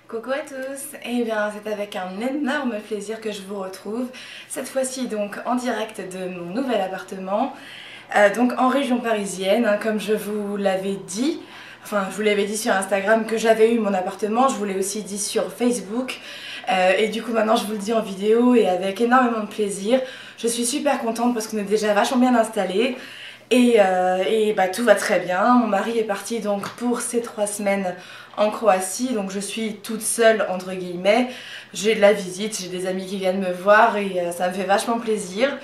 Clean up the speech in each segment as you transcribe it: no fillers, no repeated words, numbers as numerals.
Coucou à tous, et bien c'est avec un énorme plaisir que je vous retrouve, cette fois-ci donc en direct de mon nouvel appartement, donc en région parisienne, hein, comme je vous l'avais dit, enfin je vous l'avais dit sur Instagram que j'avais eu mon appartement, je vous l'ai aussi dit sur Facebook, et du coup maintenant je vous le dis en vidéo et avec énormément de plaisir. Je suis super contente parce qu'on est déjà vachement bien installés. Et bah, tout va très bien. Mon mari est parti donc pour ces 3 semaines en Croatie, donc je suis toute seule entre guillemets. J'ai de la visite, j'ai des amis qui viennent me voir et ça me fait vachement plaisir.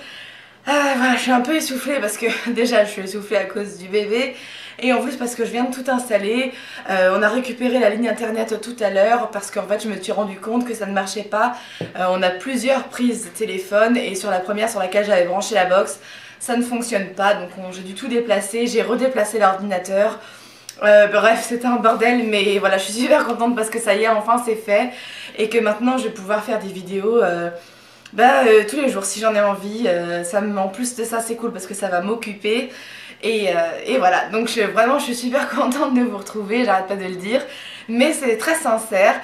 Voilà, je suis un peu essoufflée parce que déjà je suis essoufflée à cause du bébé et en plus parce que je viens de tout installer. On a récupéré la ligne internet tout à l'heure parce qu'en fait je me suis rendu compte que ça ne marchait pas. On a plusieurs prises de téléphone et sur la première sur laquelle j'avais branché la box, ça ne fonctionne pas, donc j'ai dû tout déplacer, j'ai redéplacé l'ordinateur. Bref, c'était un bordel, mais voilà, je suis super contente parce que ça y est, enfin c'est fait et que maintenant je vais pouvoir faire des vidéos tous les jours si j'en ai envie. En plus de ça, c'est cool parce que ça va m'occuper et voilà. Donc vraiment, je suis super contente de vous retrouver, j'arrête pas de le dire, mais c'est très sincère.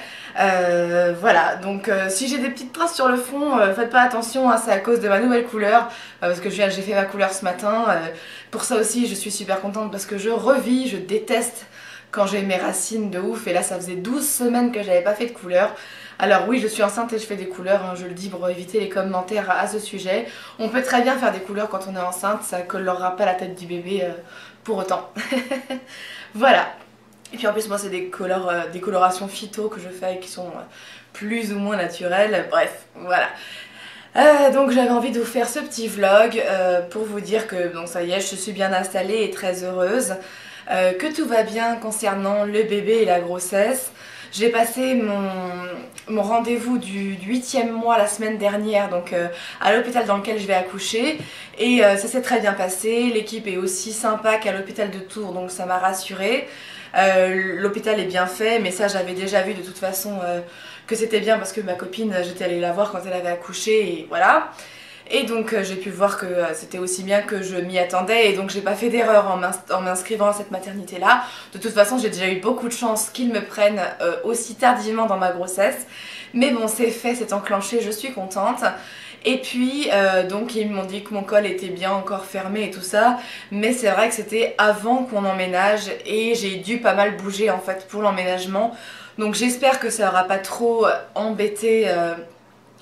Voilà, donc si j'ai des petites traces sur le fond, faites pas attention, hein, c'est à cause de ma nouvelle couleur, parce que j'ai fait ma couleur ce matin. Pour ça aussi, je suis super contente parce que je revis, je déteste quand j'ai mes racines de ouf, et là ça faisait 12 semaines que j'avais pas fait de couleur. Alors oui, je suis enceinte et je fais des couleurs, hein, je le dis pour éviter les commentaires à ce sujet. On peut très bien faire des couleurs quand on est enceinte, ça colorera pas la tête du bébé pour autant. Voilà. Et puis en plus moi c'est des colorations phyto que je fais et qui sont plus ou moins naturelles, bref, voilà. Donc j'avais envie de vous faire ce petit vlog pour vous dire que donc ça y est, je suis bien installée et très heureuse, que tout va bien concernant le bébé et la grossesse. J'ai passé mon rendez-vous du 8e mois la semaine dernière, donc à l'hôpital dans lequel je vais accoucher, et ça s'est très bien passé. L'équipe est aussi sympa qu'à l'hôpital de Tours, donc ça m'a rassurée. L'hôpital est bien fait, mais ça j'avais déjà vu de toute façon que c'était bien parce que ma copine, j'étais allée la voir quand elle avait accouché et voilà. Et donc j'ai pu voir que c'était aussi bien que je m'y attendais, et donc j'ai pas fait d'erreur en m'inscrivant à cette maternité là. De toute façon j'ai déjà eu beaucoup de chance qu'ils me prennent aussi tardivement dans ma grossesse, mais bon c'est fait, c'est enclenché, je suis contente. Et puis donc ils m'ont dit que mon col était bien encore fermé et tout ça, mais c'est vrai que c'était avant qu'on emménage et j'ai dû pas mal bouger en fait pour l'emménagement. Donc j'espère que ça aura pas trop embêté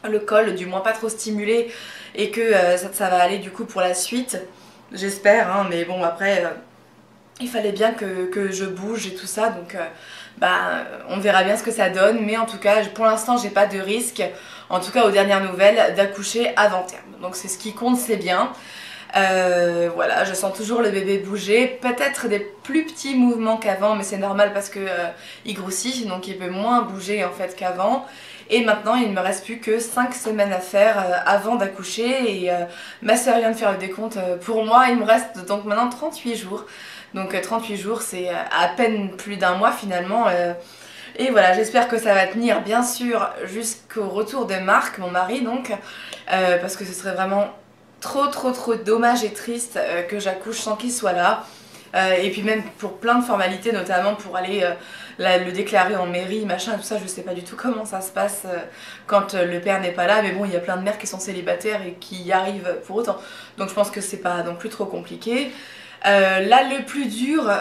le col, du moins pas trop stimulé, et que ça va aller du coup pour la suite. J'espère, hein, mais bon après il fallait bien que je bouge et tout ça, donc on verra bien ce que ça donne, mais en tout cas pour l'instant j'ai pas de risque, en tout cas aux dernières nouvelles, d'accoucher avant terme, donc c'est ce qui compte, c'est bien. Voilà, je sens toujours le bébé bouger, peut-être des plus petits mouvements qu'avant, mais c'est normal parce que il grossit, donc il peut moins bouger en fait qu'avant. Et maintenant il ne me reste plus que 5 semaines à faire avant d'accoucher, et ma soeur vient de faire le décompte, pour moi il me reste donc maintenant 38 jours. Donc 38 jours c'est à peine plus d'un mois finalement. Et voilà, j'espère que ça va tenir bien sûr jusqu'au retour de Marc, mon mari donc, parce que ce serait vraiment trop dommage et triste que j'accouche sans qu'il soit là. Et puis même pour plein de formalités, notamment pour aller le déclarer en mairie, machin, tout ça, je sais pas du tout comment ça se passe quand le père n'est pas là, mais bon, il y a plein de mères qui sont célibataires et qui y arrivent pour autant. Donc je pense que c'est pas non plus trop compliqué. Là, le plus dur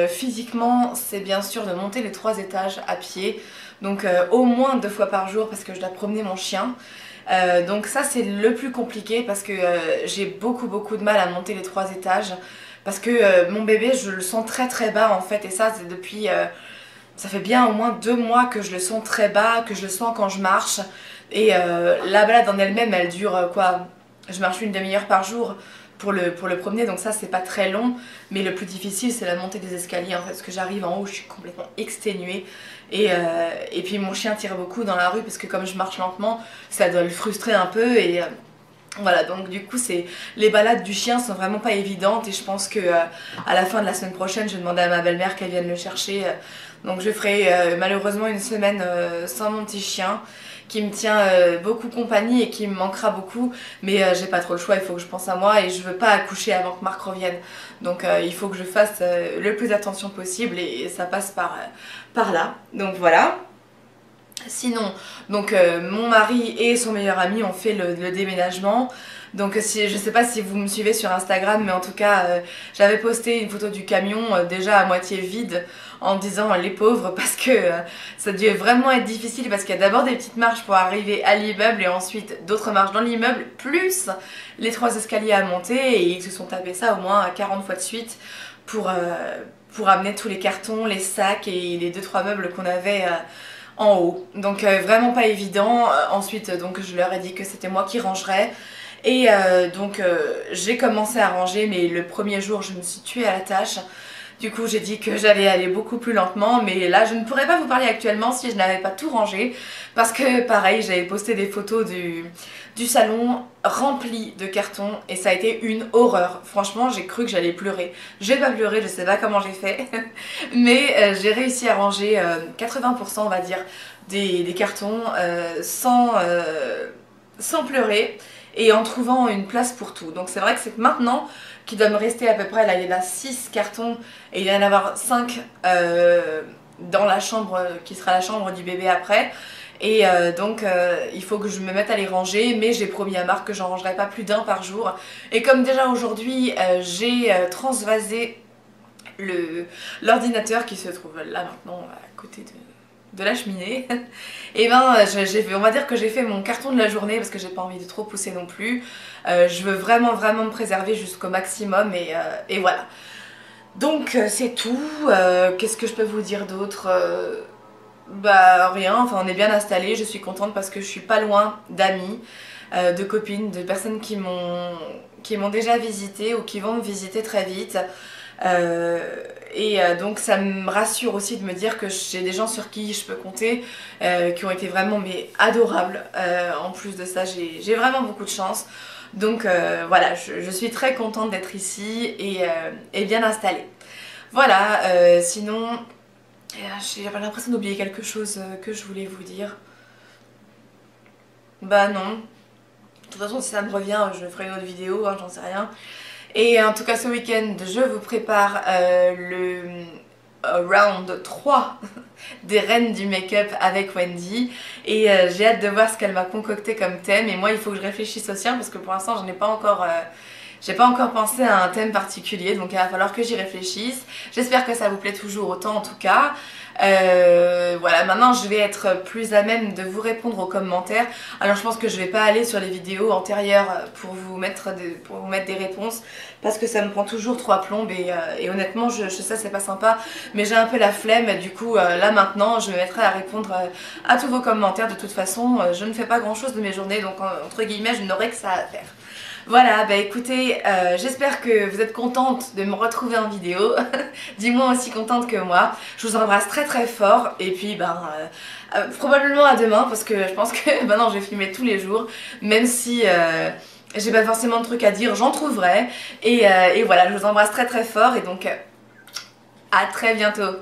physiquement, c'est bien sûr de monter les 3 étages à pied, donc au moins 2 fois par jour parce que je dois promener mon chien. Donc ça c'est le plus compliqué parce que j'ai beaucoup de mal à monter les 3 étages parce que mon bébé je le sens très bas en fait, et ça c'est depuis ça fait bien au moins 2 mois que je le sens très bas, que je le sens quand je marche, et la balade en elle-même elle dure quoi, je marche une demi-heure par jour pour le promener, donc ça c'est pas très long, mais le plus difficile c'est la montée des escaliers en fait, parce que j'arrive en haut, je suis complètement exténuée, et puis mon chien tire beaucoup dans la rue parce que comme je marche lentement, ça doit le frustrer un peu, et voilà, donc du coup les balades du chien sont vraiment pas évidentes, et je pense que à la fin de la semaine prochaine je vais demander à ma belle-mère qu'elle vienne le chercher, donc je ferai malheureusement une semaine sans mon petit chien qui me tient beaucoup compagnie et qui me manquera beaucoup, mais j'ai pas trop le choix, il faut que je pense à moi et je veux pas accoucher avant que Marc revienne, donc il faut que je fasse le plus attention possible, et ça passe par là, donc voilà. Sinon, donc mon mari et son meilleur ami ont fait le déménagement. Donc si, je sais pas si vous me suivez sur Instagram, mais en tout cas j'avais posté une photo du camion déjà à moitié vide en me disant les pauvres, parce que ça devait vraiment être difficile, parce qu'il y a d'abord des petites marches pour arriver à l'immeuble et ensuite d'autres marches dans l'immeuble, plus les 3 escaliers à monter, et ils se sont tapés ça au moins 40 fois de suite pour amener tous les cartons, les sacs et les 2-3 meubles qu'on avait en haut. Donc vraiment pas évident. Ensuite donc je leur ai dit que c'était moi qui rangerais. Et donc j'ai commencé à ranger, mais le premier jour je me suis tuée à la tâche. Du coup j'ai dit que j'allais aller beaucoup plus lentement, mais là je ne pourrais pas vous parler actuellement si je n'avais pas tout rangé, parce que pareil j'avais posté des photos du salon rempli de cartons et ça a été une horreur. Franchement j'ai cru que j'allais pleurer. J'ai pas pleuré, je sais pas comment j'ai fait, mais j'ai réussi à ranger 80% on va dire des cartons sans pleurer, et en trouvant une place pour tout. Donc c'est vrai que c'est maintenant qu'il doit me rester à peu près, là il y en a 6 cartons et il y en a 5 dans la chambre qui sera la chambre du bébé après. Et donc il faut que je me mette à les ranger, mais j'ai promis à Marc que j'en rangerai pas plus d'un par jour. Et comme déjà aujourd'hui j'ai transvasé l'ordinateur qui se trouve là maintenant à côté de la cheminée, et ben on va dire que j'ai fait mon carton de la journée, parce que j'ai pas envie de trop pousser non plus. Je veux vraiment me préserver jusqu'au maximum, et voilà. Donc c'est tout. Qu'est-ce que je peux vous dire d'autre? Bah rien, enfin on est bien installé, je suis contente parce que je suis pas loin d'amis, de copines, de personnes qui m'ont déjà visité ou qui vont me visiter très vite. Donc ça me rassure aussi de me dire que j'ai des gens sur qui je peux compter, qui ont été vraiment adorables. En plus de ça j'ai vraiment beaucoup de chance. Donc voilà, je suis très contente d'être ici et bien installée. Voilà, sinon j'ai l'impression d'oublier quelque chose que je voulais vous dire. Bah non. De toute façon si ça me revient je ferai une autre vidéo, hein, j'en sais rien. Et en tout cas ce week-end je vous prépare le round 3 des reines du make-up avec Wendy, et j'ai hâte de voir ce qu'elle m'a concocté comme thème. Et moi il faut que je réfléchisse au sien, parce que pour l'instant je n'ai pas encore j'ai pas encore pensé à un thème particulier, donc il va falloir que j'y réfléchisse. J'espère que ça vous plaît toujours autant en tout cas. Voilà, maintenant je vais être plus à même de vous répondre aux commentaires. Alors je pense que je vais pas aller sur les vidéos antérieures pour vous mettre des réponses, parce que ça me prend toujours 3 plombes, et honnêtement je sais c'est pas sympa, mais j'ai un peu la flemme. Du coup là maintenant je me mettrai à répondre à tous vos commentaires. De toute façon je ne fais pas grand chose de mes journées, donc entre guillemets je n'aurai que ça à faire. Voilà, bah écoutez, j'espère que vous êtes contente de me retrouver en vidéo. Dis-moi aussi contente que moi. Je vous embrasse très fort, et puis probablement à demain, parce que je pense que maintenant je vais filmer tous les jours, même si j'ai pas forcément de trucs à dire, j'en trouverai. Et voilà, je vous embrasse très fort, et donc à très bientôt.